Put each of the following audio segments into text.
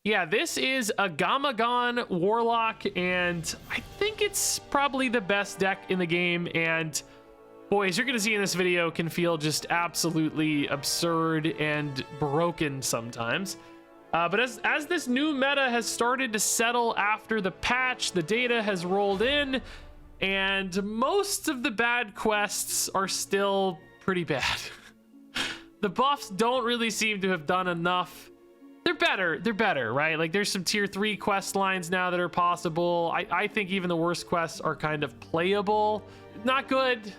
Yeah, this is Agamaggan Warlock, and I think it's probably the best deck in the game. And boys, you're going to see in this video can feel just absolutely absurd and broken sometimes. But as this new meta has started to settle after the patch, the data has rolled in, and most of the bad quests are still pretty bad. The buffs don't really seem to have done enough. They're better, right? Like there's some tier 3 quest lines now that are possible. I think even the worst quests are kind of playable. Not good.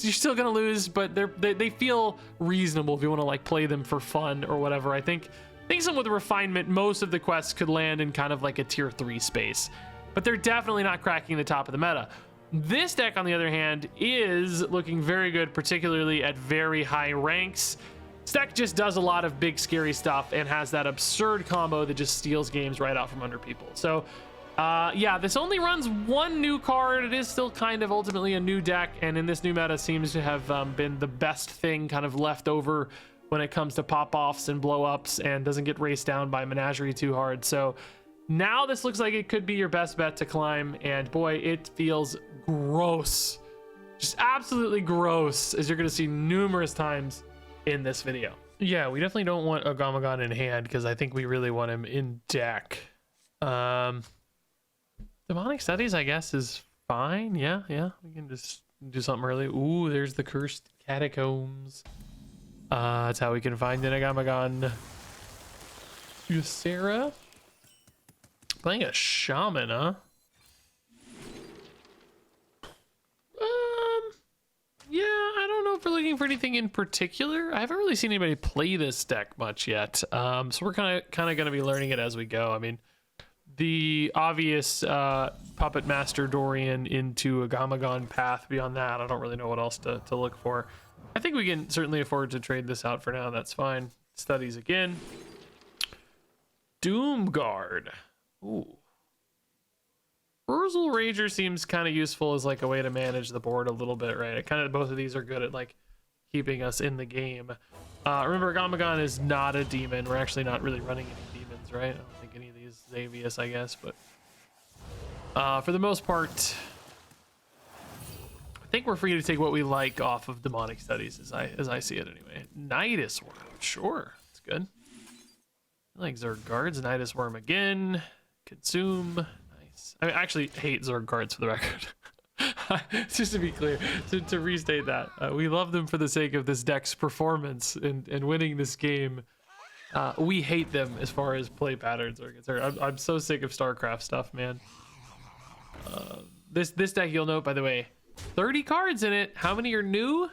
You're still gonna lose, but they feel reasonable if you want to like play them for fun or whatever. I think some with refinement, most of the quests could land in kind of like a tier 3 space, but they're definitely not cracking the top of the meta. This deck, on the other hand, is looking very good, particularly at very high ranks. This deck just does a lot of big scary stuff and has that absurd combo that just steals games right out from under people. So yeah, this only runs one new card. It is still kind of ultimately a new deck, and in this new meta seems to have been the best thing kind of left over when it comes to pop-offs and blow-ups, and doesn't get raced down by Menagerie too hard. So now this looks like it could be your best bet to climb, and boy, it feels gross. Just absolutely gross, as you're going to see numerous times in this video. Yeah, we definitely don't want Agamaggan in hand because I think we really want him in deck. Demonic Studies, I guess, is fine. Yeah, we can just do something early. Ooh, there's the Cursed Catacombs. That's how we can find an Agamaggan. Sarah playing a shaman, huh? Yeah, I don't know if we're looking for anything in particular. I haven't really seen anybody play this deck much yet. So we're kind of going to be learning it as we go. I mean, the obvious Puppet Master Dorian into Agamaggan path. Beyond that, I don't really know what else to look for. I think we can certainly afford to trade this out for now. That's fine. Studies again. Doomguard. Ooh. Urzel Rager seems kind of useful as like a way to manage the board a little bit, right? It kind of, both of these are good at like keeping us in the game. Remember, Agamaggan is not a demon. We're actually not really running any demons, right? I don't think any of these Xavius, I guess, but for the most part, I think we're free to take what we like off of Demonic Studies, as I see it anyway. Nidus Worm, sure, that's good. I like Zerg Guards. Nidus Worm again. Consume. I actually hate Zerg cards, for the record. Just to be clear, to restate that, we love them for the sake of this deck's performance and winning this game. We hate them as far as play patterns are concerned. I'm so sick of StarCraft stuff, man. This deck, you'll note, by the way, 30 cards in it. How many are new?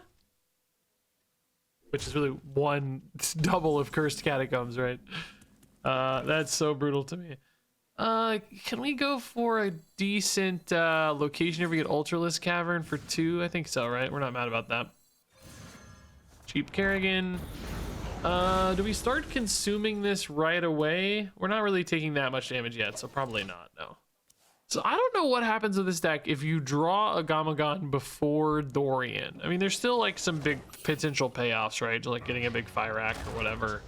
Which is really one double of Cursed Catacombs, right? That's so brutal to me. Can we go for a decent location if we get Ultralisk Cavern for 2? I think so, right? We're not mad about that. Cheap Kerrigan. Do we start consuming this right away? We're not really taking that much damage yet, so probably not, no. So I don't know what happens with this deck if you draw Agamaggan before Dorian. I mean, there's still like some big potential payoffs, right? Like getting a big Fire Act or whatever.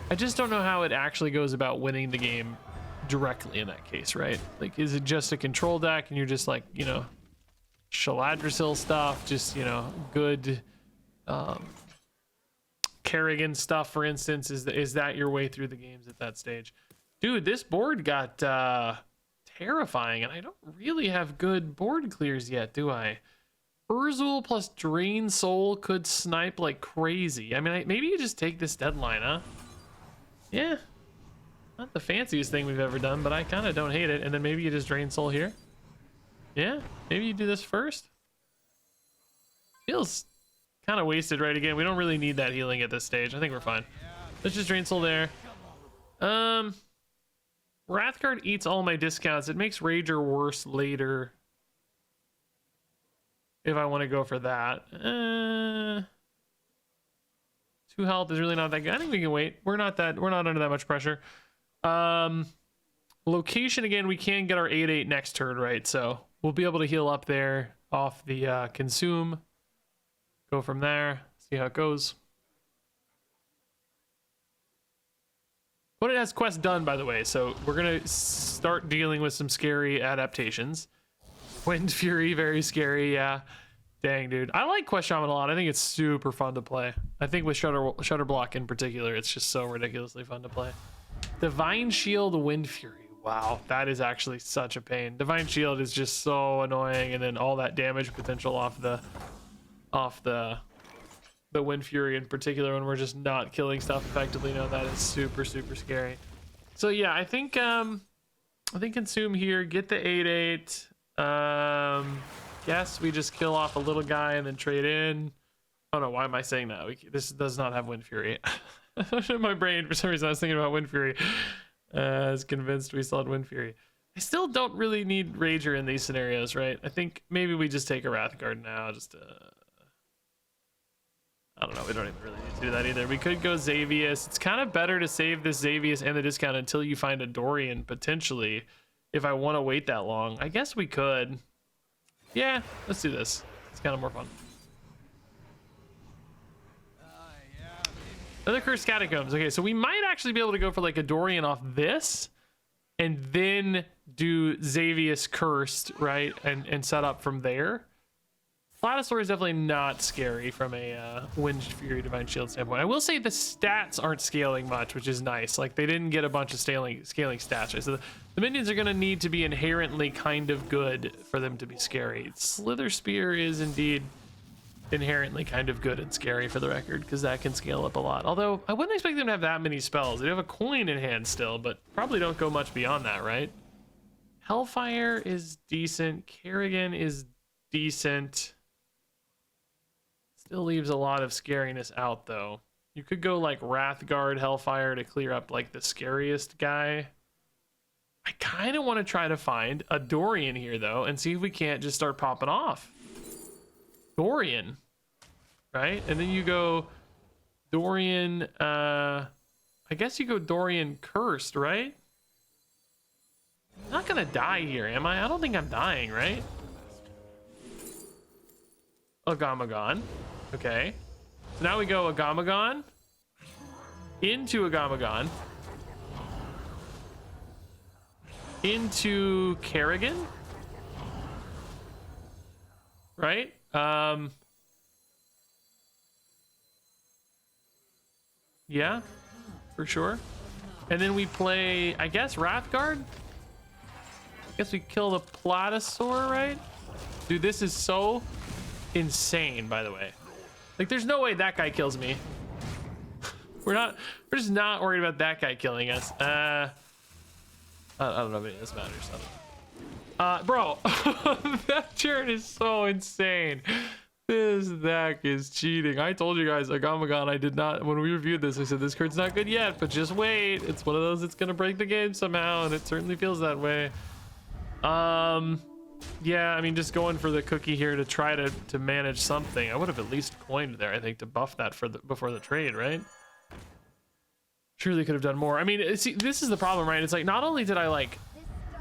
I just don't know how it actually goes about winning the game directly in that case, right? Like, is it just a control deck and you're just like, you know, Shaladrisil stuff, just, you know, good Kerrigan stuff, for instance? Is that your way through the games at that stage? Dude, this board got terrifying, and I don't really have good board clears yet, do I? Urzel plus Drain Soul could snipe like crazy. I mean, maybe you just take this deadline, huh? Yeah. Not the fanciest thing we've ever done, but I kind of don't hate it. And then maybe you just Drain Soul here. Yeah, maybe you do this first. Feels kind of wasted, right? Again, we don't really need that healing at this stage. I think we're fine. Let's just Drain Soul there. Wrathguard eats all my discounts. It makes Rager worse later if I want to go for that. 2 health is really not that good. I think we can wait. We're not under that much pressure. Location, again, we can get our 8/8 next turn, right? So we'll be able to heal up there off the consume. Go from there. See how it goes. But it has quest done, by the way, so we're gonna start dealing with some scary adaptations. Wind Fury, very scary, yeah. Dang, dude. I like Quest Shaman a lot. I think it's super fun to play. I think with Shutter Block in particular, it's just so ridiculously fun to play. Divine Shield, Wind Fury. Wow, that is actually such a pain. Divine Shield is just so annoying, and then all that damage potential off the Wind Fury in particular when we're just not killing stuff effectively. No, that is super, super scary. So yeah, I think consume here, get the 8/8. Guess we just kill off a little guy and then trade in. Oh no, why am I saying that? This does not have Wind Fury. My brain, for some reason, I was thinking about Wind Fury. I was convinced we still had Wind Fury. I still don't really need Rager in these scenarios, right? I think maybe we just take a Wrathguard now. Just I don't know. We don't even really need to do that either. We could go Xavius. It's kind of better to save this Xavius and the discount until you find a Dorian, potentially, if I want to wait that long. I guess we could. Yeah, let's do this. It's kind of more fun. Another Cursed Catacombs. Okay, so we might actually be able to go for like a Dorian off this and then do Xavius Cursed, right? And set up from there. Platasaur is definitely not scary from a Wind Fury Divine Shield standpoint. I will say the stats aren't scaling much, which is nice. Like, they didn't get a bunch of scaling stats, right? So the minions are going to need to be inherently kind of good for them to be scary. Slither Spear is indeed inherently kind of good and scary, for the record, because that can scale up a lot. Although, I wouldn't expect them to have that many spells. They have a coin in hand still, but probably don't go much beyond that, right? Hellfire is decent. Kerrigan is decent. Still leaves a lot of scariness out, though. You could go like Wrathguard Hellfire to clear up like the scariest guy. I kind of want to try to find a Dorian here, though, and see if we can't just start popping off. Dorian, right? And then you go Dorian, I guess you go Dorian Cursed, right? I'm not gonna die here, am I? I don't think I'm dying, right? Agamaggan. Okay. So now we go Agamaggan into Agamaggan into Kerrigan. Right? Yeah, for sure. And then we play, I guess, Wrathguard? I guess we kill the Platasaur, right? Dude, this is so insane, by the way. Like, there's no way that guy kills me. We're just not worried about that guy killing us. I don't know if any of this matters. Bro, that turn is so insane. This deck is cheating. I told you guys, Agamaggan, I did not, when we reviewed this, I said this card's not good yet, but just wait. It's one of those that's gonna break the game somehow, and it certainly feels that way. Yeah, I mean, just going for the cookie here to try to manage something. I would have at least coined there, I think, to buff that before the trade, right? Surely could have done more. I mean, see, this is the problem, right? It's like, not only did I like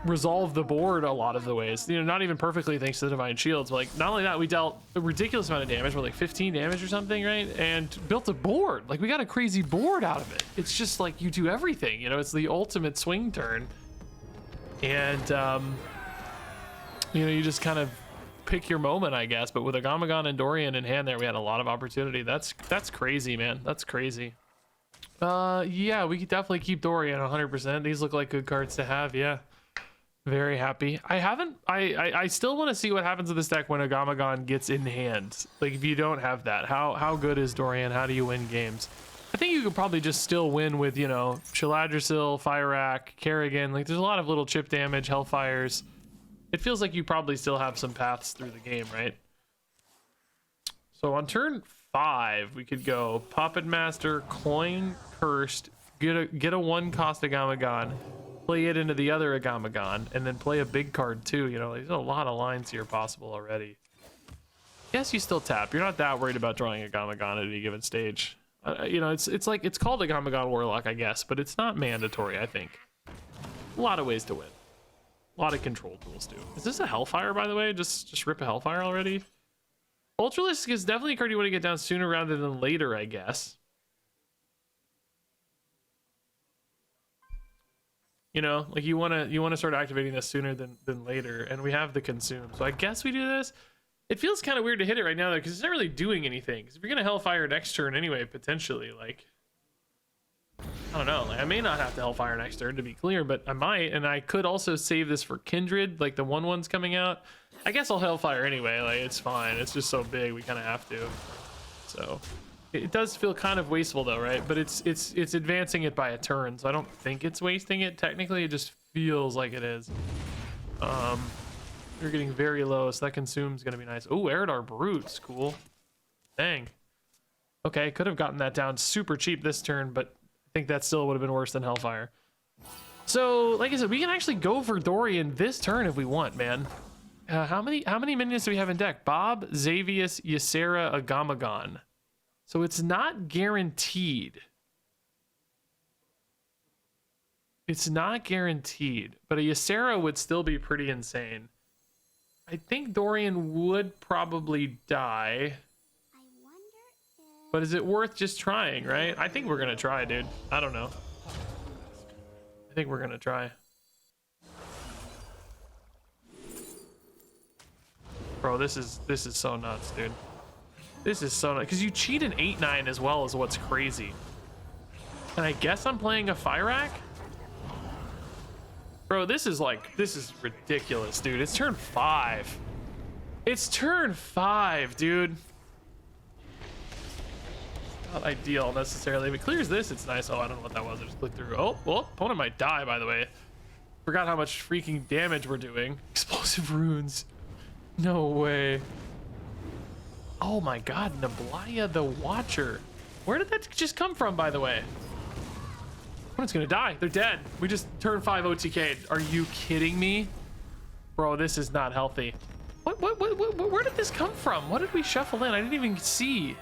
resolve the board a lot of the ways, you know, not even perfectly thanks to the Divine Shields, but like, not only that, we dealt a ridiculous amount of damage, we're like 15 damage or something, right? And built a board. Like, we got a crazy board out of it. It's just like, you do everything, you know? It's the ultimate swing turn. And you know, you just kind of pick your moment, I guess. But with Agamaggan and Dorian in hand there, we had a lot of opportunity. That's crazy, man. That's crazy. Yeah, we could definitely keep Dorian 100%. These look like good cards to have. Yeah, very happy. I still want to see what happens with this deck when Agamaggan gets in hand. Like, if you don't have that, how good is Dorian? How do you win games? I think you could probably just still win with, you know, Shaladrasil, Fire-Rack, Kerrigan. Like, there's a lot of little chip damage, Hellfires. It feels like you probably still have some paths through the game, right? So on turn 5, we could go Puppet Master, Coin Cursed, get a 1-cost Agamaggan, play it into the other Agamaggan, and then play a big card too. You know, there's a lot of lines here possible already. Yes, you still tap. You're not that worried about drawing Agamaggan at any given stage. You know, it's like, it's called Agamaggan Warlock, I guess, but it's not mandatory, I think. A lot of ways to win. A lot of control tools too. Is this a Hellfire, by the way? Just rip a Hellfire already? Ultralisk is definitely a card you want to get down sooner rather than later, I guess. You know, like you want to start activating this sooner than later, and we have the consume. So I guess we do this. It feels kind of weird to hit it right now though, because it's not really doing anything. Because if you're gonna Hellfire next turn anyway, potentially, like, I don't know. Like, I may not have to Hellfire next turn to be clear, but I might, and I could also save this for Kindred, like the 1/1's coming out. I guess I'll Hellfire anyway. Like, it's fine. It's just so big, we kind of have to. So it does feel kind of wasteful though, right? But it's advancing it by a turn, so I don't think it's wasting it. Technically, it just feels like it is. You're getting very low, so that consume's gonna be nice. Oh, Eridar Brute's cool. Dang. Okay, could have gotten that down super cheap this turn, but I think that still would have been worse than Hellfire. So, like I said, we can actually go for Dorian this turn if we want, man. How many minions do we have in deck? Bob, Xavius, Ysera, Agamaggan. So it's not guaranteed. It's not guaranteed, but a Ysera would still be pretty insane. I think Dorian would probably die. But is it worth just trying, right? I think we're gonna try, dude. I don't know. I think we're gonna try. Bro, this is so nuts, dude. This is so nuts. Because you cheat an 8/9 as well as what's crazy. And I guess I'm playing a Fyrakk? Bro, this is ridiculous, dude. It's turn 5. It's turn 5, dude. Not ideal necessarily. If it clears this, it's nice. Oh, I don't know what that was. I just clicked through. Oh, well, opponent might die, by the way. Forgot how much freaking damage we're doing. Explosive runes. No way. Oh my god, Nablaya the Watcher. Where did that just come from, by the way? Opponent's gonna die. They're dead. We just turned 5 OTK'd. Are you kidding me? Bro, this is not healthy. Where did this come from? What did we shuffle in? I didn't even see.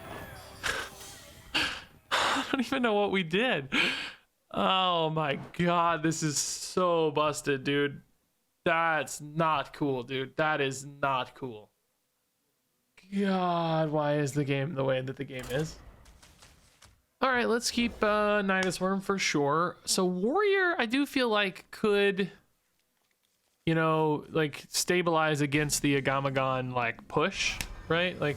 I don't even know what we did. Oh my god, this is so busted, dude. That's not cool, dude. That is not cool. God, why is the game the way that the game is? All right, let's keep Nidus Worm for sure. So Warrior, I do feel like could, you know, like stabilize against the Agamaggan like push, right? Like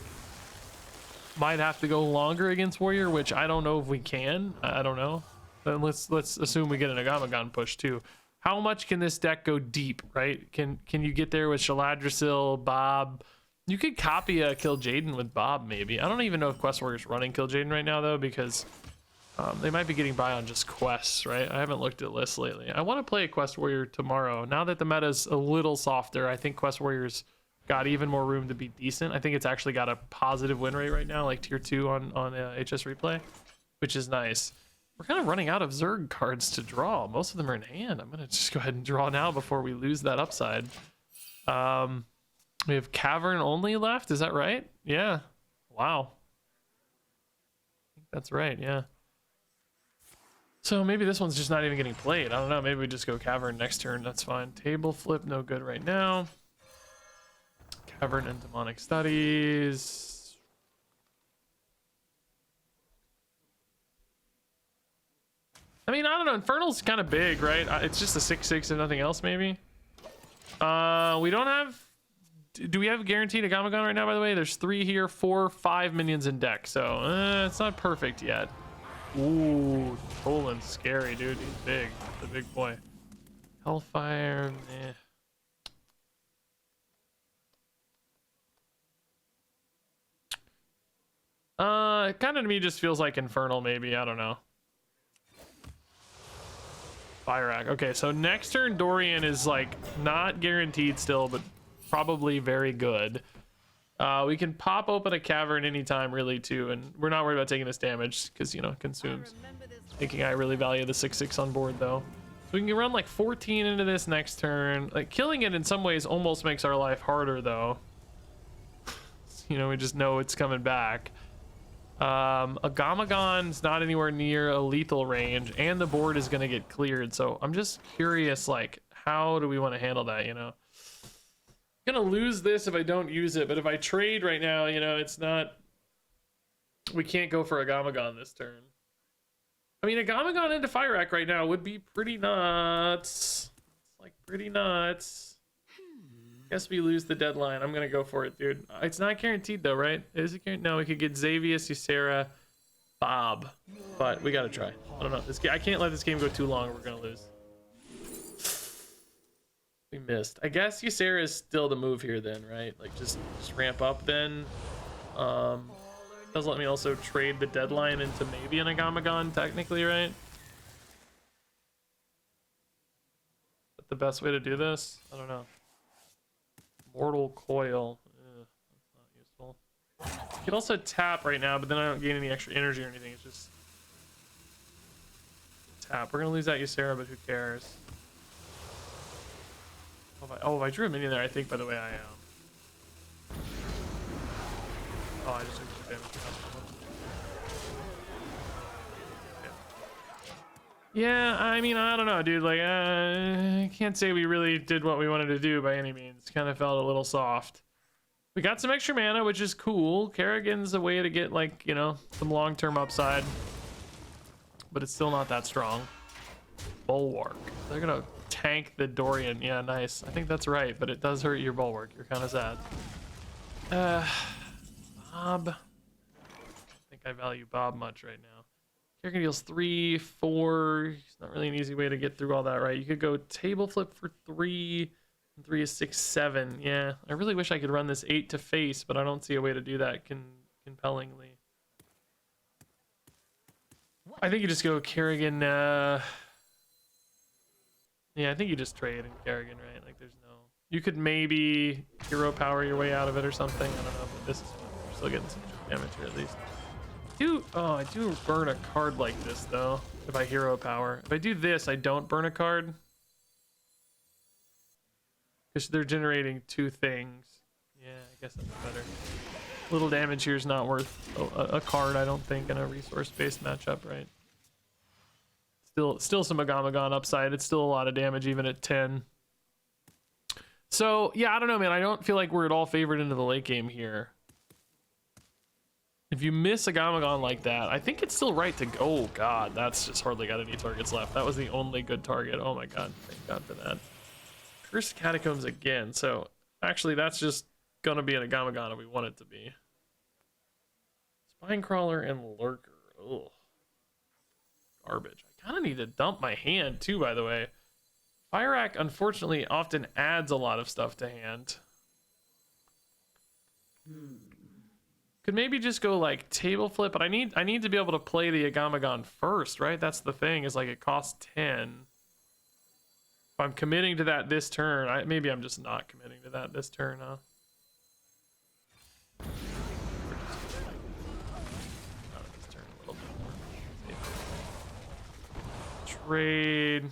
might have to go longer against Warrior, which I don't know if we can. I don't know. Then let's assume we get an Agamaggan push too. How much can this deck go deep, right? Can you get there with Shaladrisil, Bob? You could copy a Kill Jaden with Bob, maybe. I don't even know if Quest Warrior's running Kill Jaden right now, though, because they might be getting by on just quests, right? I haven't looked at lists lately. I want to play a Quest Warrior tomorrow. Now that the meta's a little softer, I think Quest Warrior's got even more room to be decent. I think it's actually got a positive win rate right now, like tier 2 on HS Replay, which is nice. We're kind of running out of Zerg cards to draw. Most of them are in hand. I'm going to just go ahead and draw now before we lose that upside. We have Cavern only left. Is that right? Yeah. Wow. I think that's right. Yeah. So maybe this one's just not even getting played. I don't know. Maybe we just go Cavern next turn. That's fine. Table flip, no good right now. Cavern and Demonic Studies. I mean, I don't know. Infernal's kind of big, right? It's just a 6/6 and nothing else, maybe. We don't have... Do we have guaranteed Agamaggan right now, by the way? There's 3 here, 4, 5 minions in deck, so it's not perfect yet. Ooh, Toland's scary, dude. He's big. He's a big boy. Hellfire, eh. It kind of to me just feels like Infernal, maybe. I don't know. Fyrakk. Okay, so next turn, Dorian is like not guaranteed still, but probably very good. We can pop open a Cavern anytime, really, too, and we're not worried about taking this damage because, you know, consumes. Thinking I really value the 6/6 on board, though. So we can run like 14 into this next turn. Like, killing it in some ways almost makes our life harder, though. You know, we just know it's coming back. Agamaggan's not anywhere near a lethal range, and the board is going to get cleared. So I'm just curious, like, how do we want to handle that, you know? I'm gonna lose this if I don't use it, but if I trade right now, you know, it's not... We can't go for Agamaggan this turn. I mean, Agamaggan into Fire Rack right now would be pretty nuts. It's like pretty nuts. Guess we lose the deadline. I'm gonna go for it, dude. It's not guaranteed though, right? Is it guaranteed? No, we could get Xavius, Ysera, Bob, but we gotta try. I don't know. I can't let this game go too long or we're gonna lose. We missed. I guess Ysera is still the move here then, right? Like just ramp up then. Does let me also trade the deadline into maybe an Agamaggan technically, right? But the best way to do this? I don't know. Mortal Coil. That's not useful. You can also tap right now, but then I don't gain any extra energy or anything. It's just tap. We're gonna lose that Ysera, but who cares? Oh, if I drew a minion there, I think, by the way, I am. Oh, I just took some damage. Yeah, I mean, I don't know, dude. Like, I can't say we really did what we wanted to do by any means. Kind of felt a little soft. We got some extra mana, which is cool. Kerrigan's a way to get, like, you know, some long-term upside. But it's still not that strong. Bulwark. They're gonna tank the Dorian. Yeah, nice. I think that's right, but it does hurt your Bulwark. You're kind of sad. Bob. I don't think I value Bob much right now. Kerrigan deals 3, 4. It's not really an easy way to get through all that, right? You could go table flip for 3. And 3 is 6, 7. Yeah, I really wish I could run this 8 to face, but I don't see a way to do that compellingly. I think you just go Kerrigan. Yeah, I think you just trade in Kerrigan, right? Like, there's no. You could maybe hero power your way out of it or something. I don't know, but this is fun. We're still getting some damage here at least. I do burn a card like this though. If I hero power, if I do this, I don't burn a card because they're generating 2 things. Yeah, I guess that's better. Little damage here is not worth a card, I don't think, in a resource-based matchup, right? Still some Agamaggan upside. It's still a lot of damage even at 10. So yeah, I don't know, man. I don't feel like we're at all favored into the late game here. If you miss Agamaggan like that, I think it's still right to go. Oh god, that's just hardly got any targets left. That was the only good target. Oh my god, thank god for that. First Catacombs again. So actually that's just gonna be an Agamaggan if we want it to be. Spinecrawler and Lurker. Ugh. Garbage. I kind of need to dump my hand too, by the way. Fire Rack unfortunately often adds a lot of stuff to hand. Could maybe just go like table flip, but I need to be able to play the Agamaggan first, right? That's the thing, is like it costs 10. If I'm committing to that this turn, maybe I'm just not committing to that this turn, huh? Trade.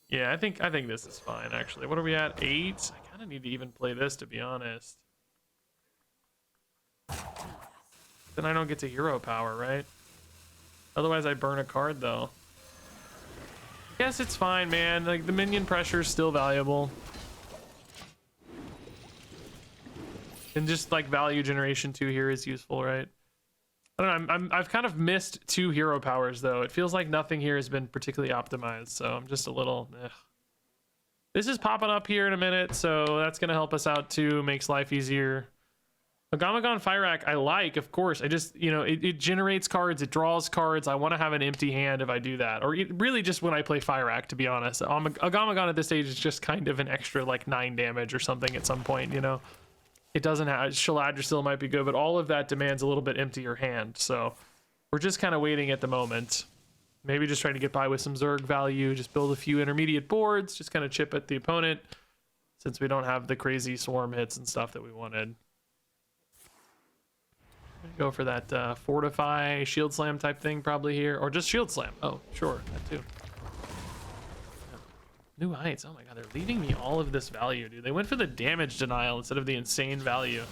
Yeah, I think this is fine actually. What are we at? 8? I kind of need to even play this, to be honest. Then I don't get to hero power, right? Otherwise I burn a card though. I guess it's fine, man. Like, the minion pressure is still valuable. And just like value generation 2 here is useful, right? I don't know, I've kind of missed 2 hero powers though. It feels like nothing here has been particularly optimized, so I'm just a little This is popping up here in a minute, so that's gonna help us out too, makes life easier. Agamaggan Fire Rack I like, of course. I just, you know, it generates cards, it draws cards. I want to have an empty hand if I do that, or really just when I play Fire Rack, to be honest. Agamaggan at this stage is just kind of an extra like 9 damage or something at some point, you know. It doesn't have, Sheladra still might be good, but all of that demands a little bit emptier hand. So we're just kind of waiting at the moment. Maybe just trying to get by with some Zerg value, just build a few intermediate boards, just kind of chip at the opponent since we don't have the crazy swarm hits and stuff that we wanted. Go for that fortify, shield slam type thing probably here, or just shield slam. Oh, sure, that too. New heights. Oh my god, they're leaving me all of this value, dude. They went for the damage denial instead of the insane value.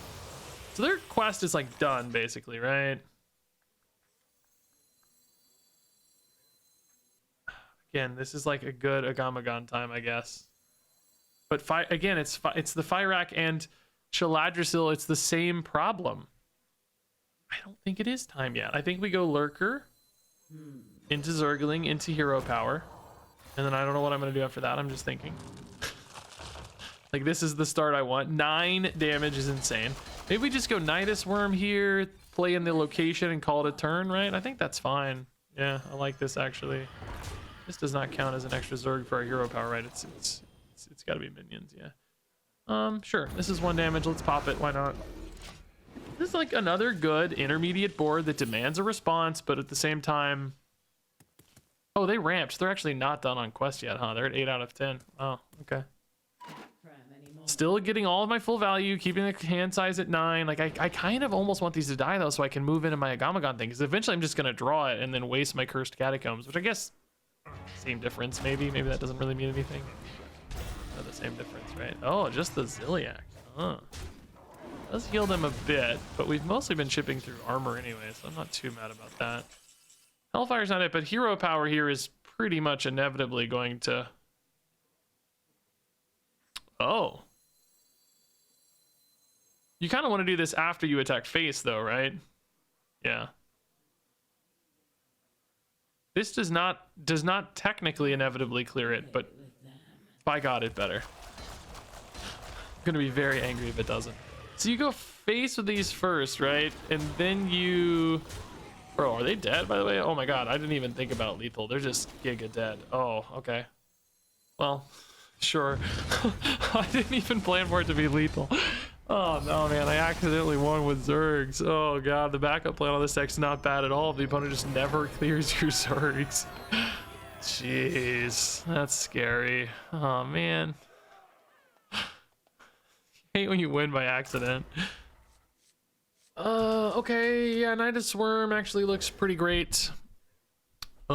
So their quest is like done basically, right? Again, this is like a good Agamaggan time, I guess. But again, it's the Fire Rack and Sheladra. It's the same problem. I don't think it is time yet. I think we go Lurker into Zergling into hero power, and then I don't know what I'm gonna do after that. I'm just thinking. Like, this is the start I want. 9 damage is insane. Maybe we just go Nidus Worm here, play in the location, and call it a turn, right? I think that's fine. Yeah, I like this actually. This does not count as an extra Zerg for our hero power, right? It's got to be minions, yeah. Sure. This is 1 damage. Let's pop it. Why not? This is like another good intermediate board that demands a response, but at the same time. Oh, they ramped. They're actually not done on quest yet, huh? They're at 8 out of 10. Oh, okay. Still getting all of my full value, keeping the hand size at 9. Like, I kind of almost want these to die, though, so I can move into my Agamaggan thing, because eventually I'm just going to draw it and then waste my Cursed Catacombs, which I guess, same difference, maybe. Maybe that doesn't really mean anything. No, the same difference, right? Oh, just the Ziliac. Huh. Does heal them a bit, but we've mostly been chipping through armor anyway, so I'm not too mad about that. Hellfire's not it, but hero power here is pretty much inevitably going to... Oh. You kind of want to do this after you attack face, though, right? Yeah. This does not technically inevitably clear it, but by God, it better. I'm gonna be very angry if it doesn't. So you go face with these first, right? And then you... Bro, are they dead, by the way? Oh my God, I didn't even think about lethal. They're just giga dead. Oh, okay. Well, sure. I didn't even plan for it to be lethal. Oh no, man, I accidentally won with Zergs. Oh God, the backup plan on this deck's not bad at all. The opponent just never clears your Zergs. Jeez, that's scary. Oh man. I hate when you win by accident. Okay, yeah, Nidus Worm actually looks pretty great. This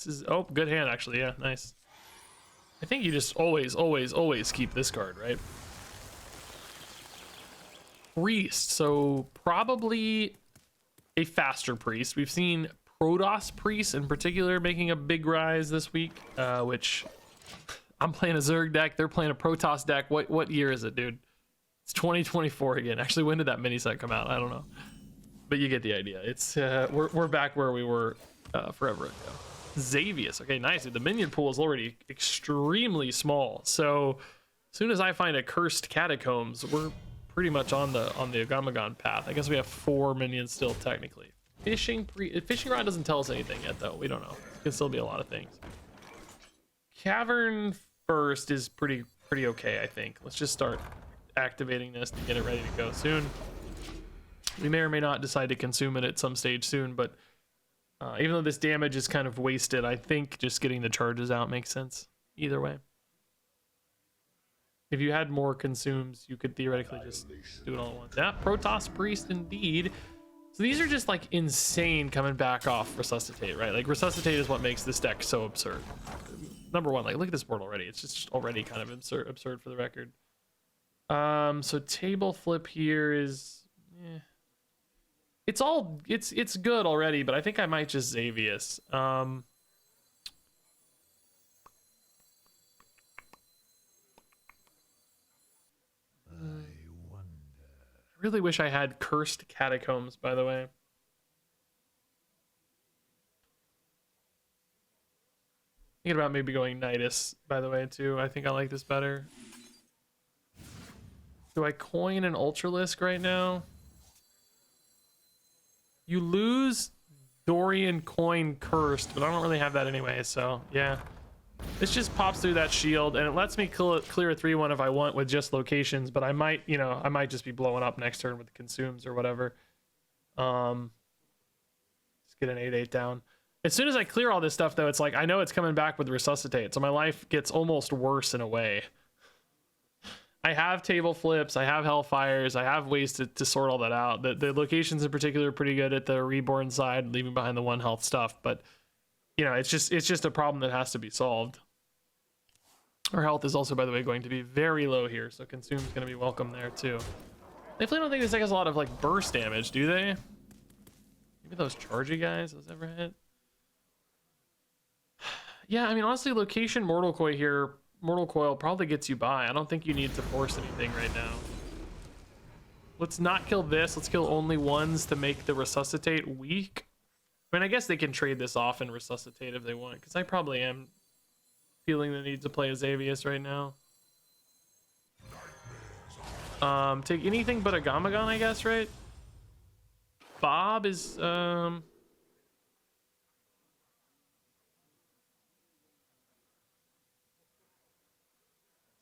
is, oh, good hand actually, yeah, nice. I think you just always keep this card, right? Priest, so probably a faster Priest. We've seen Protoss Priest in particular making a big rise this week, which I'm playing a Zerg deck, they're playing a Protoss deck. What year is it, dude? It's 2024 again. Actually, when did that mini set come out? I don't know, but you get the idea. It's we're back where we were forever ago. Xavius, okay, nice. The minion pool is already extremely small, so as soon as I find a Cursed Catacombs, we're pretty much on the Agamaggan path. I guess we have 4 minions still technically. Fishing Rod doesn't tell us anything yet, though. We don't know. It could still be a lot of things. Cavern first is pretty okay, I think. Let's just start activating this to get it ready to go soon. We may or may not decide to consume it at some stage soon, but even though this damage is kind of wasted, I think just getting the charges out makes sense either way. If you had more consumes, you could theoretically just do it all at once. Yeah, Protoss Priest indeed. So these are just like insane coming back off Resuscitate, right? Like Resuscitate is what makes this deck so absurd. Number one, like look at this board already. It's just already kind of absurd for the record. So table flip here is... It's good already, but I think I might just Xavius. I really wish I had Cursed Catacombs, by the way. Thinking about maybe going Nidus, by the way, too. I think I like this better. Do I coin an Ultralisk right now? You lose Dorian Coin Cursed, but I don't really have that anyway, so yeah. This just pops through that shield, and it lets me clear a 3-1 if I want with just locations, but I might, you know, I might just be blowing up next turn with the consumes or whatever. Let's get an 8/8 down. As soon as I clear all this stuff, though, it's like, I know it's coming back with Resuscitate, so my life gets almost worse in a way. I have table flips, I have Hellfires, I have ways to sort all that out. The locations in particular are pretty good at the Reborn side, leaving behind the 1 health stuff, but you know, it's just a problem that has to be solved. Our health is also, by the way, going to be very low here, so Consume's going to be welcome there too. I definitely don't think this deck has a lot of like burst damage, do they? Maybe those chargy guys, those ever hit? Yeah, I mean, honestly, location Mortal Coil probably gets you by. I don't think you need to force anything right now. Let's not kill this. Let's kill only ones to make the resuscitate weak. I mean, I guess they can trade this off and resuscitate if they want, because I probably am feeling the need to play a Xavius right now. Take anything but Agamaggan, I guess, right? Bob is I'm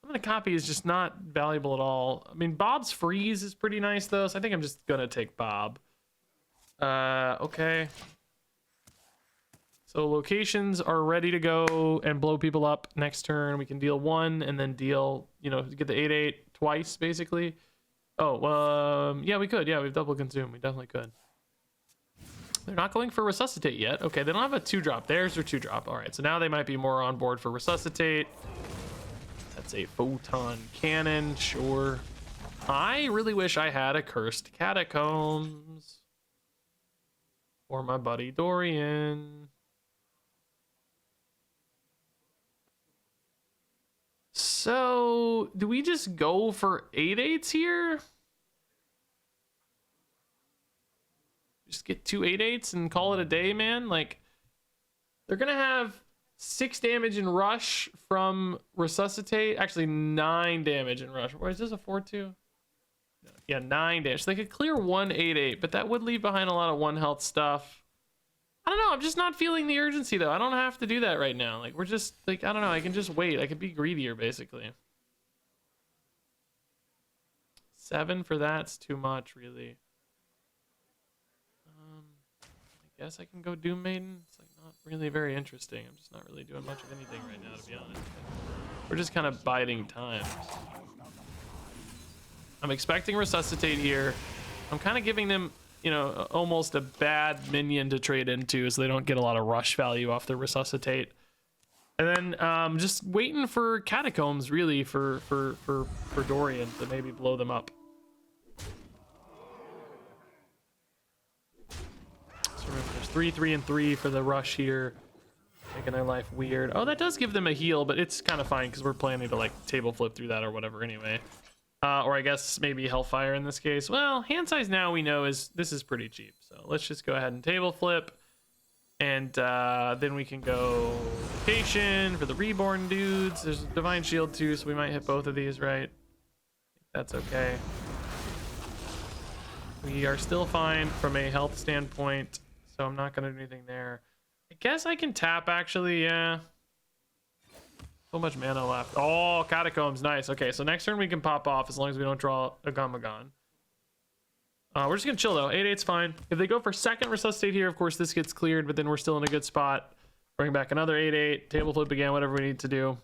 gonna copy is just not valuable at all. I mean, Bob's freeze is pretty nice though, so I think I'm just gonna take Bob. Okay. So locations are ready to go and blow people up next turn. We can deal 1 and then deal, you know, get the 8/8 twice basically. Oh, yeah, we could. Yeah, we've double consume. We definitely could. They're not going for resuscitate yet. Okay, they don't have a 2-drop. There's their 2-drop. All right, so now they might be more on board for resuscitate. That's a photon cannon, sure. I really wish I had a cursed catacombs for my buddy Dorian. So, do we just go for 8/8s here? Just get 2 8/8s and call it a day, man? Like, they're gonna have 6 damage in rush from resuscitate. Actually, 9 damage in rush. Or is this a 4/2? Yeah, 9 damage. So they could clear 1 8/8, but that would leave behind a lot of 1 health stuff. I don't know. I'm just not feeling the urgency, though. I don't have to do that right now. Like, we're just, like, I don't know. I can just wait. I could be greedier, basically. 7 for that's too much, really. I guess I can go Doom Maiden. It's, like, not really very interesting. I'm just not really doing much of anything right now, to be honest. We're just kind of biding time. I'm expecting Resuscitate here. I'm kind of giving them, you know, almost a bad minion to trade into, so they don't get a lot of rush value off their Resuscitate. And then just waiting for Catacombs, really, for Dorian to maybe blow them up. So there's 3, 3, and 3 for the rush here, making their life weird. Oh, that does give them a heal, but it's kind of fine because we're planning to, like, table flip through that or whatever anyway. Or I guess maybe Hellfire in this case. Well, hand size now we know this is pretty cheap. So let's just go ahead and table flip. And then we can go Location for the Reborn dudes. There's a Divine Shield too, so we might hit both of these, right? That's okay. We are still fine from a health standpoint, so I'm not going to do anything there. I guess I can tap, actually, yeah. So much mana left. Oh, Catacombs, nice. Okay, so next turn we can pop off as long as we don't draw Agamaggan. We're just gonna chill though. 8/8's fine. If they go for second Resuscitate here, of course this gets cleared, but then we're still in a good spot. Bring back another 8/8, table flip again, whatever we need to do.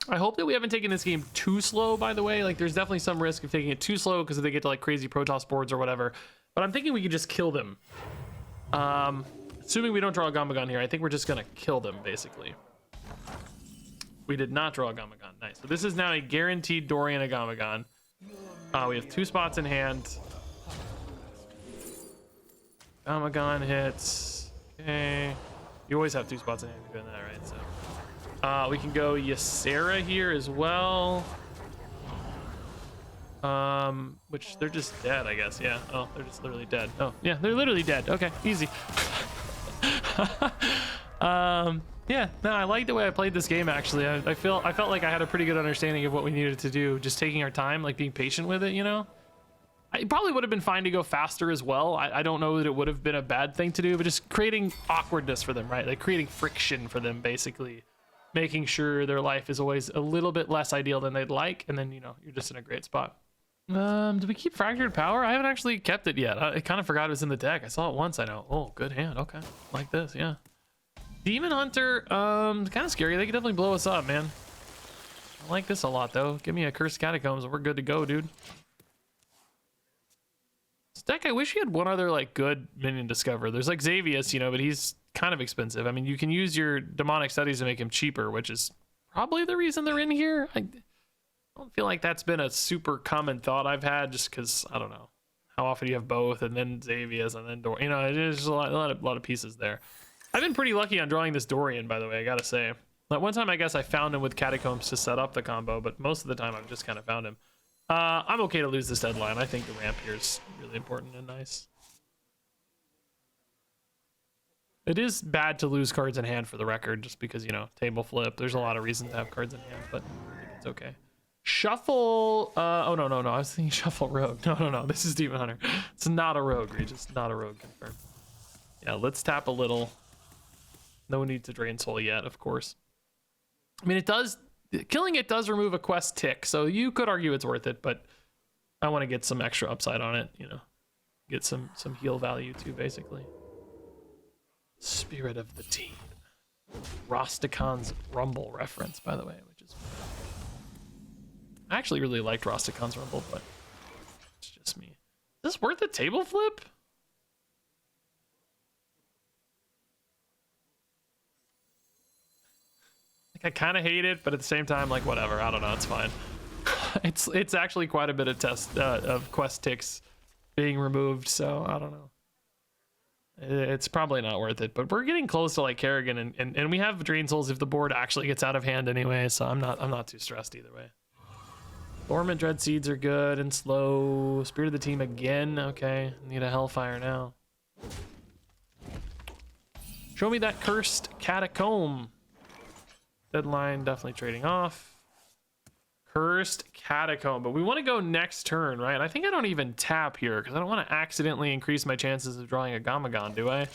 I hope that we haven't taken this game too slow, by the way. Like, there's definitely some risk of taking it too slow because if they get to like crazy Protoss boards or whatever. But I'm thinking we could just kill them. Assuming we don't draw Agamaggan here, I think we're just gonna kill them basically. We did not draw Agamaggan. Nice. So this is now a guaranteed Dorian Agamaggan. We have 2 spots in hand. Agamaggan hits. Okay. You always have 2 spots in hand if you're doing that, right? So we can go Ysera here as well. Which they're just dead, I guess. Yeah. Oh, they're just literally dead. Oh, yeah, they're literally dead. Okay, easy. Yeah, no, I like the way I played this game, actually. I felt like I had a pretty good understanding of what we needed to do, just taking our time, like being patient with it, you know? It probably would have been fine to go faster as well. I don't know that it would have been a bad thing to do, but just creating awkwardness for them, right? Like creating friction for them, basically. Making sure their life is always a little bit less ideal than they'd like, and then, you know, you're just in a great spot. Do we keep Fractured Power? I haven't actually kept it yet. I kind of forgot it was in the deck. I saw it once, I know. Oh, good hand, okay. Like this, yeah. Demon Hunter, kind of scary. They could definitely blow us up, man. I like this a lot, though. Give me a Cursed Catacombs and we're good to go, dude. This deck, I wish you had one other, like, good minion discover. There's, like, Xavius, you know, but he's kind of expensive. I mean, you can use your Demonic Studies to make him cheaper, which is probably the reason they're in here. I don't feel like that's been a super common thought I've had, just because, I don't know, how often you have both, and then Xavius, and then Dorian. You know, there's just a lot of pieces there. I've been pretty lucky on drawing this Dorian, by the way, I gotta say. Like, one time, I guess I found him with Catacombs to set up the combo, but most of the time I've just kind of found him. I'm okay to lose this deadline. I think the ramp here is really important and nice. It is bad to lose cards in hand for the record, just because, you know, table flip. There's a lot of reasons to have cards in hand, but I think it's okay. Shuffle. Oh, no. I was thinking shuffle rogue. No. This is Demon Hunter. It's not a rogue, Regis. Not a rogue, confirmed. Yeah, let's tap a little. No need to drain soul yet, of course. I mean, it does. Killing it does remove a quest tick, so you could argue it's worth it, but I want to get some extra upside on it, you know. Get some heal value too, basically. Spirit of the Team. Rosticon's Rumble reference, by the way, which is... I actually really liked Rosticon's Rumble, but it's just me. Is this worth a table flip? Like, I kind of hate it, but at the same time, like, whatever. I don't know. It's fine. It's actually quite a bit of of quest ticks being removed, so I don't know. It's probably not worth it, but we're getting close to like Kerrigan, and we have drain souls if the board actually gets out of hand anyway, so I'm not too stressed either way. Dormant Dread Seeds are good and slow. Spirit of the Team again. Okay, need a Hellfire now. Show me that Cursed Catacomb. Deadline definitely trading off. Cursed Catacomb, but we want to go next turn, right? I think I don't even tap here because I don't want to accidentally increase my chances of drawing a Agamaggan, do I?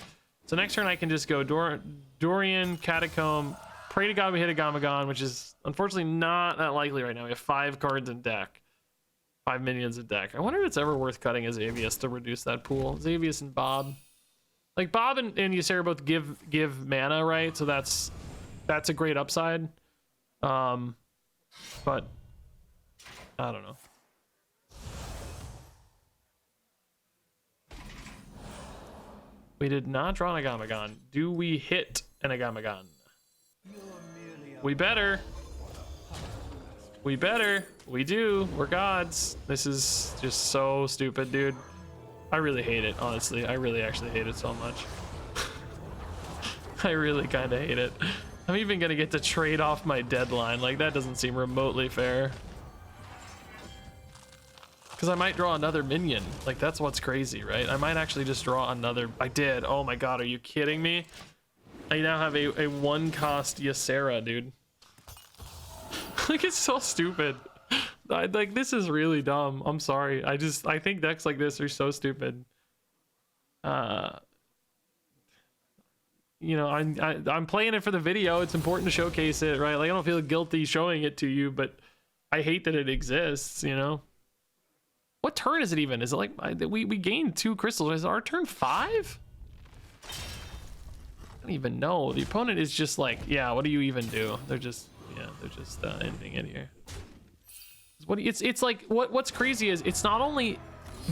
So next turn I can just go Dorian, Catacomb, pray to God we hit a Agamaggan, which is unfortunately not that likely right now. We have 5 cards in deck, 5 minions in deck. I wonder if it's ever worth cutting a Xavius to reduce that pool. Xavius and Bob, like Bob and Ysera both give mana, right? So that's a great upside. But I don't know. We did not draw an Agamaggan. Do we hit an Agamaggan? We better. We better. We do. We're gods. This is just so stupid, dude. I really hate it, honestly. I really actually hate it so much. I really kind of hate it. I'm even gonna get to trade off my deadline. Like, that doesn't seem remotely fair. Because I might draw another minion. Like, that's what's crazy, right? I might actually just draw another. I did. Oh my god, are you kidding me? I now have a 1-cost Ysera, dude. Like, it's so stupid. Like, this is really dumb. I'm sorry. I think decks like this are so stupid. You know, I'm playing it for the video. It's important to showcase it, right? Like, I don't feel guilty showing it to you, but I hate that it exists, you know? What turn is it even? Is it like we gained 2 crystals? Is our turn 5? I don't even know. The opponent is just like, yeah, what do you even do? They're just ending it here. It's like what's crazy is it's not only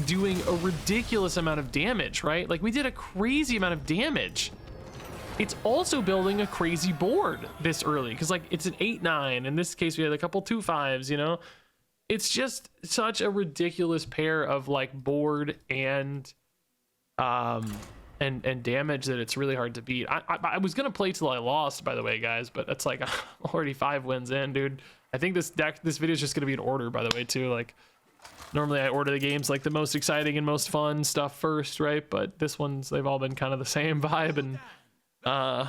doing a ridiculous amount of damage, right? Like, we did a crazy amount of damage. It's also building a crazy board this early because, like, it's an 8-9. In this case, we had a couple 2-5s, you know? It's just such a ridiculous pair of, like, board and damage that it's really hard to beat. I was gonna play till I lost, by the way, guys, but that's like I'm already 5 wins in, dude. I think this video is just gonna be in order, by the way, too. Like, normally I order the games like the most exciting and most fun stuff first, right? But this one's, they've all been kind of the same vibe, and I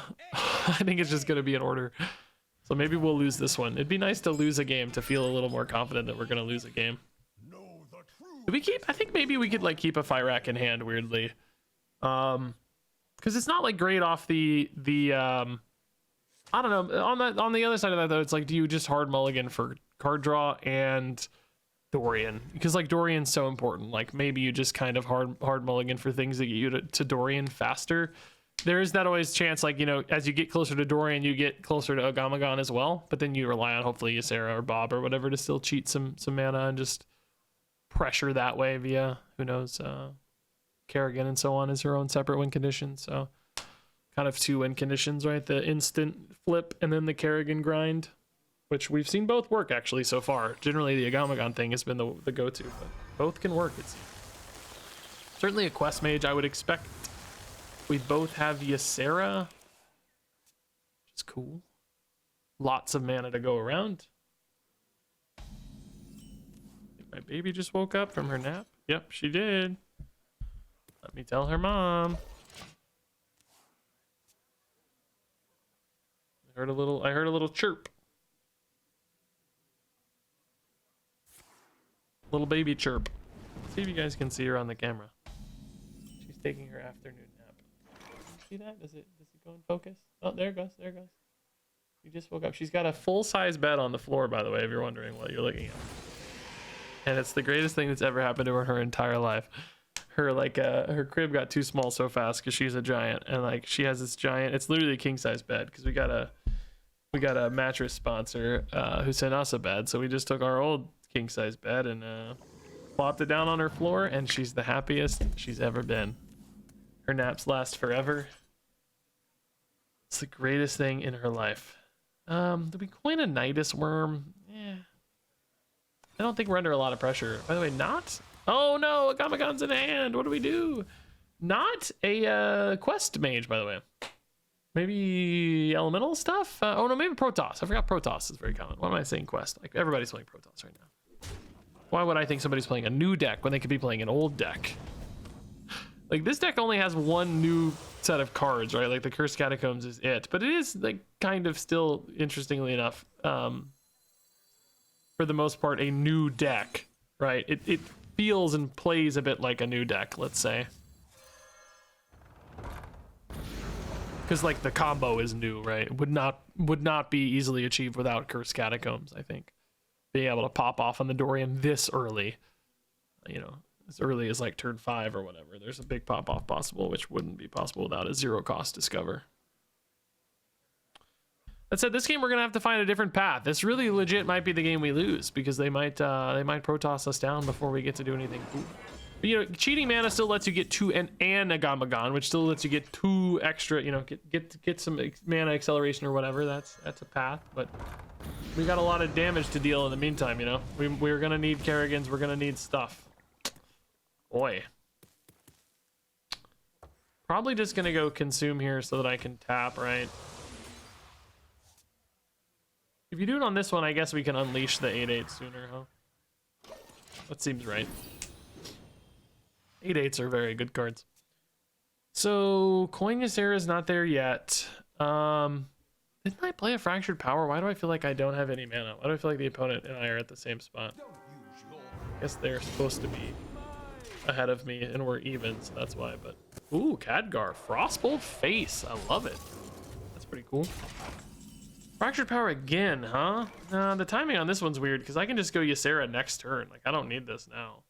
think it's just gonna be in order. So maybe we'll lose this one. It'd be nice to lose a game to feel a little more confident that we're gonna lose a game. Do we keep? I think maybe we could like keep a fire rack in hand weirdly, because it's not like great off the I don't know. On the other side of that though, it's like, do you just hard mulligan for card draw and Dorian? Because like Dorian's so important. Like, maybe you just kind of hard mulligan for things that get you to Dorian faster. There is that always chance, like, you know, as you get closer to Dorian, you get closer to Agamaggan as well. But then you rely on hopefully Ysera or Bob or whatever to still cheat some mana and just pressure that way via, who knows, Kerrigan and so on is her own separate win condition. So kind of 2 win conditions, right? The instant flip and then the Kerrigan grind, which we've seen both work actually so far. Generally, the Agamaggan thing has been the go-to, but both can work, it seems. Certainly a quest mage, I would expect. We both have Ysera, which is cool. Lots of mana to go around. Get My baby just woke up from her nap. Yep, she did. Let me tell her mom. I heard a little chirp. Little baby chirp. Let's see if you guys can see her on the camera. She's taking her afternoon nap. See that? Does it go in focus? Oh, there it goes. There it goes. She just woke up. She's got a full-size bed on the floor, by the way, if you're wondering what you're looking at. And it's the greatest thing that's ever happened to her entire life. Her crib got too small so fast because she's a giant, and like she has this giant. It's literally a king-size bed because we got a mattress sponsor who sent us a bed, so we just took our old king-size bed and plopped it down on her floor, and she's the happiest she's ever been. Her naps last forever. It's the greatest thing in her life. Did we coin a Nidus worm? Yeah. I don't think we're under a lot of pressure. By the way, not. Oh no, Agamaggan's in hand. What do we do? Not a quest mage, by the way. Maybe elemental stuff? Oh no, maybe Protoss. I forgot Protoss is very common. Why am I saying quest? Like everybody's playing Protoss right now. Why would I think somebody's playing a new deck when they could be playing an old deck? Like this deck only has one new set of cards, right? Like the Cursed Catacombs is it, but it is like kind of still, interestingly enough, for the most part, a new deck, right? It feels and plays a bit like a new deck, let's say. Because like the combo is new, right? Would not be easily achieved without Cursed Catacombs, I think. Being able to pop off on the Dorian this early, you know, as early as like turn 5 or whatever. There's a big pop off possible, which wouldn't be possible without a 0-cost discover. That said, this game we're gonna have to find a different path. This really legit might be the game we lose because they might Protoss us down before we get to do anything cool. But, you know, cheating mana still lets you get 2 and Agamaggan, which still lets you get 2 extra. You know, get some mana acceleration or whatever. That's a path, but we got a lot of damage to deal in the meantime. You know, we're gonna need Kerrigans. We're gonna need stuff. Boy, probably just gonna go consume here so that I can tap, right? If you do it on this one, I guess we can unleash the 8/8 sooner, huh? That seems right. 8/8s are very good cards. So Coin Ysera is not there yet. Didn't I play a Fractured Power? Why do I feel like I don't have any mana? Why do I feel like the opponent and I are at the same spot? I guess they're supposed to be ahead of me and we're even, so that's why. But ooh, Khadgar, Frostbolt Face. I love it. That's pretty cool. Fractured Power again, huh? Nah, the timing on this one's weird because I can just go Ysera next turn. Like, I don't need this now.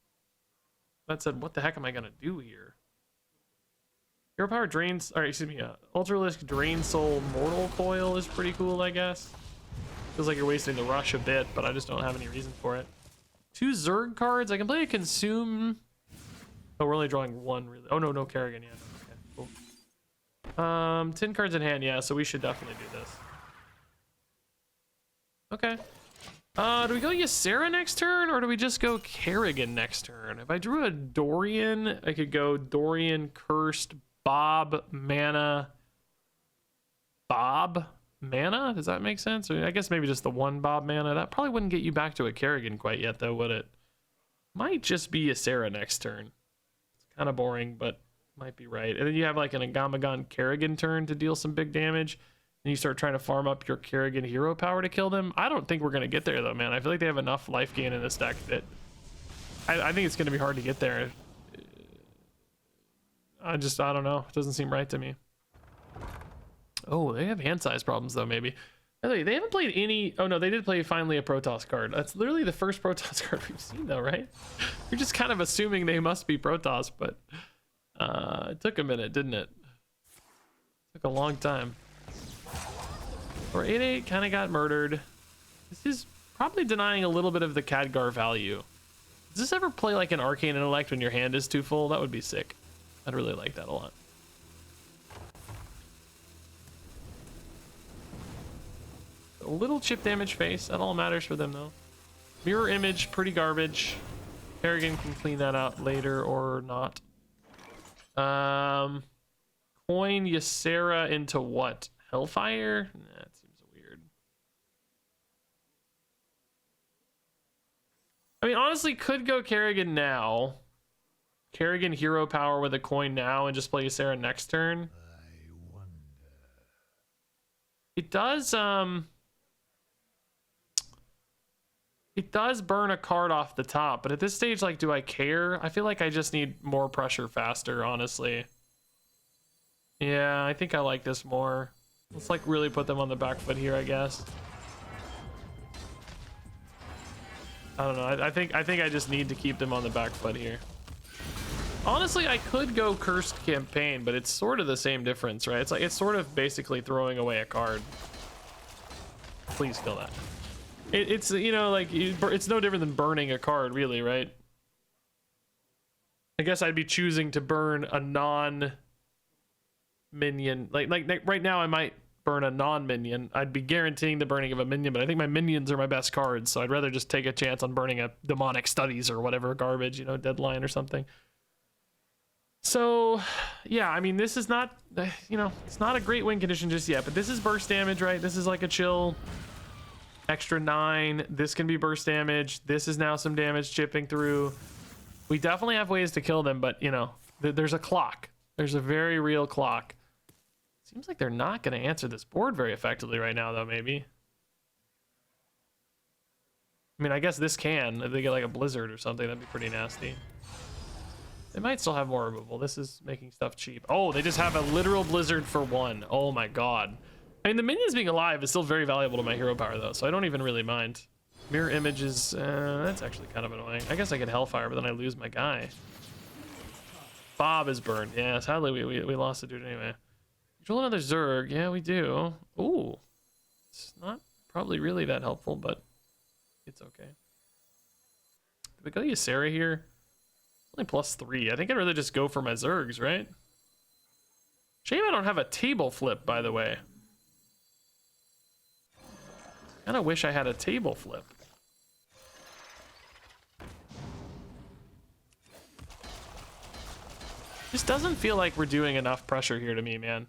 That said, what the heck am I gonna do here? Hero Power drains, or excuse me, Ultralisk Drain Soul Mortal Coil is pretty cool, I guess. Feels like you're wasting the rush a bit, but I just don't have any reason for it. 2 Zerg cards. I can play a Consume. Oh, we're only drawing 1, really. Oh, no Kerrigan yet. Okay, cool. 10 cards in hand, yeah, so we should definitely do this. Okay. Do we go Ysera next turn, or do we just go Kerrigan next turn? If I drew a Dorian, I could go Dorian, Cursed, Bob, Mana. Bob? Mana? Does that make sense? I guess maybe just the 1 Bob Mana. That probably wouldn't get you back to a Kerrigan quite yet, though, would it? Might just be Ysera next turn. It's kind of boring, but might be right. And then you have like an Agamaggan Kerrigan turn to deal some big damage. And you start trying to farm up your Kerrigan hero power to kill them. I don't think we're going to get there, though, man. I feel like they have enough life gain in this deck that I think it's going to be hard to get there. I don't know. It doesn't seem right to me. Oh, they have hand size problems, though, maybe. By the way, they haven't played any... Oh, no, they did play finally a Protoss card. That's literally the first Protoss card we've seen, though, right? You're just kind of assuming they must be Protoss, but it took a minute, didn't it? Took a long time. Or 8/8 kind of got murdered. This is probably denying a little bit of the Khadgar value. Does this ever play like an Arcane Intellect when your hand is too full? That would be sick. I'd really like that a lot. A little chip damage face. That all matters for them, though. Mirror Image, pretty garbage. Kerrigan can clean that out later or not. Coin Ysera into what? Hellfire? Nah, that seems weird. I mean, honestly, could go Kerrigan now. Kerrigan hero power with a coin now and just play Ysera next turn. It does burn a card off the top, but at this stage, like, do I care? I feel like I just need more pressure faster, honestly. Yeah, I think I like this more. Let's like really put them on the back foot here, I guess. I don't know. I think I just need to keep them on the back foot here. Honestly, I could go Cursed Campaign, but it's sort of the same difference, right? It's like it's sort of basically throwing away a card. Please kill that. It's you know, like it's no different than burning a card, really, right? I guess I'd be choosing to burn a non-minion. Like right now, I might burn a non-minion. I'd be guaranteeing the burning of a minion, but I think my minions are my best cards, so I'd rather just take a chance on burning a Demonic Studies or whatever garbage, you know, Deadline or something. So, yeah, I mean, this is not, you know, it's not a great win condition just yet, but this is burst damage, right? This is like a chill extra 9. This can be burst damage. This is now some damage chipping through. We definitely have ways to kill them, but, you know, there's a clock. There's a very real clock. Seems like they're not going to answer this board very effectively right now, though, maybe. I mean, I guess this can. If they get like a blizzard or something, that'd be pretty nasty. They might still have more removal. This is making stuff cheap. Oh, they just have a literal blizzard for 1. Oh my god. I mean, the minions being alive is still very valuable to my hero power, though, so I don't even really mind. Mirror images, that's actually kind of annoying. I guess I could Hellfire, but then I lose my guy. Bob is burned. Yeah, sadly, we lost the dude anyway. Control another Zerg. Yeah, we do. Ooh. It's not probably really that helpful, but it's okay. Did we go Ysera here? Only +3. I think I'd rather just go for my Zergs, right? Shame I don't have a table flip, by the way. Kinda wish I had a table flip. This doesn't feel like we're doing enough pressure here to me, man.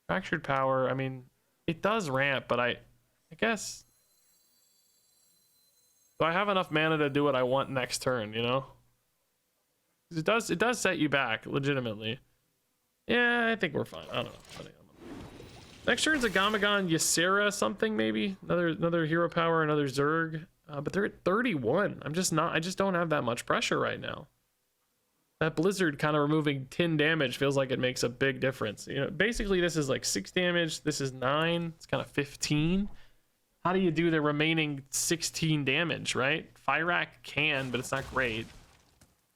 Fractured Power, I mean, it does ramp, but I guess... Do I have enough mana to do what I want next turn, you know? It does set you back, legitimately. Yeah, I think we're fine. I don't know. Next turn's Agamaggan, Ysera something, maybe? Another hero power, another Zerg. But they're at 31. I just don't have that much pressure right now. That Blizzard kind of removing 10 damage feels like it makes a big difference. You know, basically this is like 6 damage. This is 9. It's kind of 15. How do you do the remaining 16 damage, right? Fyrakk can, but it's not great.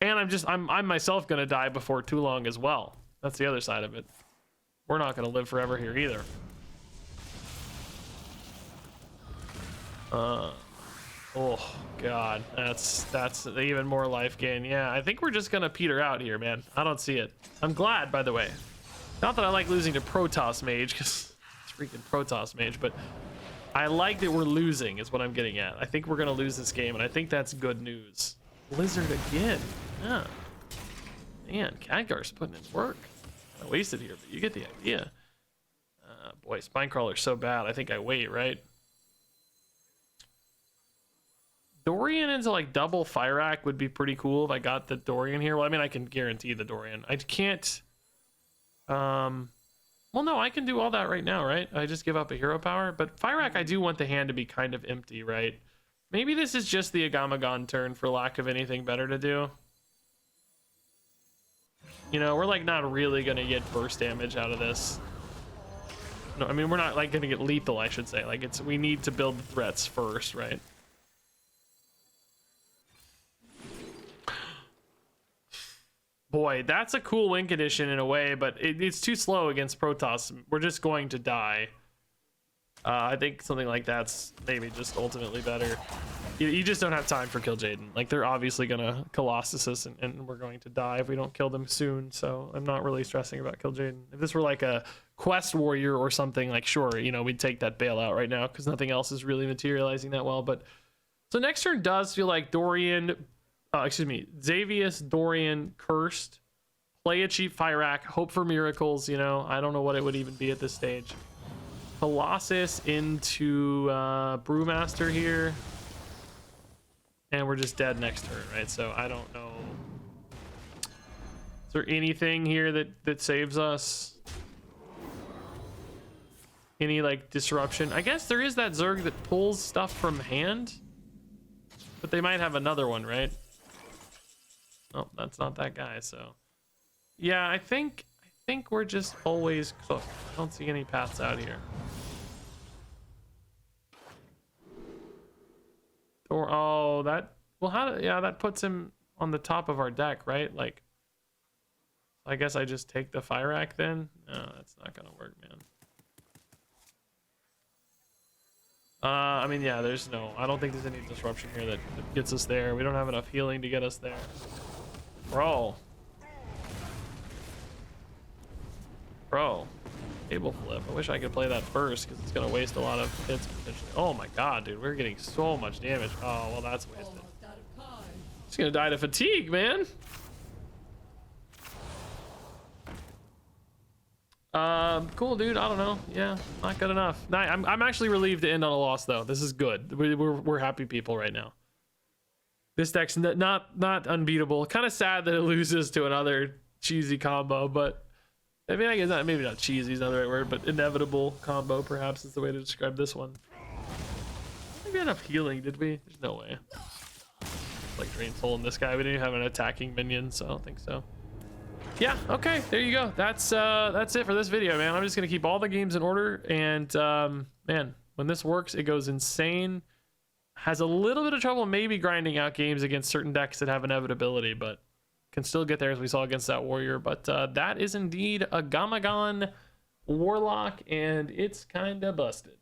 And I'm myself gonna die before too long as well. That's the other side of it. We're not gonna live forever here either. Oh god, that's even more life gain. Yeah, I think we're just gonna peter out here, man. I don't see it. I'm glad, by the way. Not that I like losing to Protoss Mage, because it's freaking Protoss Mage, but I like that we're losing is what I'm getting at. I think we're gonna lose this game, and I think that's good news. Blizzard again. Yeah. Man, Khadgar's putting in work. I wasted here, but you get the idea. Boy, Spinecrawler's so bad. I think I wait, right? Dorian into like double Fyrakk would be pretty cool if I got the Dorian here. Well, I mean, I can guarantee the Dorian. I can't... Well, no, I can do all that right now, right? I just give up a hero power. But Fyrakk, I do want the hand to be kind of empty, right? Maybe this is just the Agamaggan turn for lack of anything better to do. You know, we're like not really going to get burst damage out of this. No, I mean, we're not like going to get lethal, I should say. Like, we need to build the threats first, right? Boy, that's a cool win condition in a way, but it's too slow against Protoss. We're just going to die. I think something like that's maybe just ultimately better. You just don't have time for Kill Jaden. Like, they're obviously gonna Colossus us, and we're going to die if we don't kill them soon. So I'm not really stressing about Kill Jaden. If this were like a Quest Warrior or something, like, sure, you know, we'd take that bailout right now because nothing else is really materializing that well. But so next turn does feel like Dorian, Xavius, Dorian, Cursed, play a cheap Fyrakk, hope for miracles. You know, I don't know what it would even be at this stage. Colossus into Brewmaster here. and we're just dead next turn, right? So I don't know. Is there anything here that saves us? Any like disruption? I guess there is that Zerg that pulls stuff from hand, but they might have another one, right? Oh, that's not that guy. So yeah, I think we're just always cooked. I don't see any paths out here. Or oh, that well, yeah, that puts him on the top of our deck, right? Like, I guess I just take the fire rack then. No, that's not gonna work, man. I mean, yeah, I don't think there's any disruption here that gets us there. We don't have enough healing to get us there. Bro. Table flip. I wish I could play that first because it's going to waste a lot of hits potentially. Oh my god, dude. We're getting so much damage. Oh, well, that's wasted. Just going to die to fatigue, man. Cool, dude. I don't know. Yeah, not good enough. I'm actually relieved to end on a loss, though. This is good. We're happy people right now. This deck's not unbeatable. Kind of sad that it loses to another cheesy combo, but I mean, I guess maybe not cheesy is not the right word, but inevitable combo perhaps is the way to describe this one. Maybe enough healing, did we? There's no way. Like Drain Soul in this guy. We didn't even have an attacking minion, so I don't think so. Yeah, okay, there you go. That's it for this video, man. I'm just gonna keep all the games in order, and man, when this works, it goes insane. Has a little bit of trouble maybe grinding out games against certain decks that have inevitability, but can still get there, as we saw against that warrior. But that is indeed a Agamaggan Warlock, and it's kind of busted.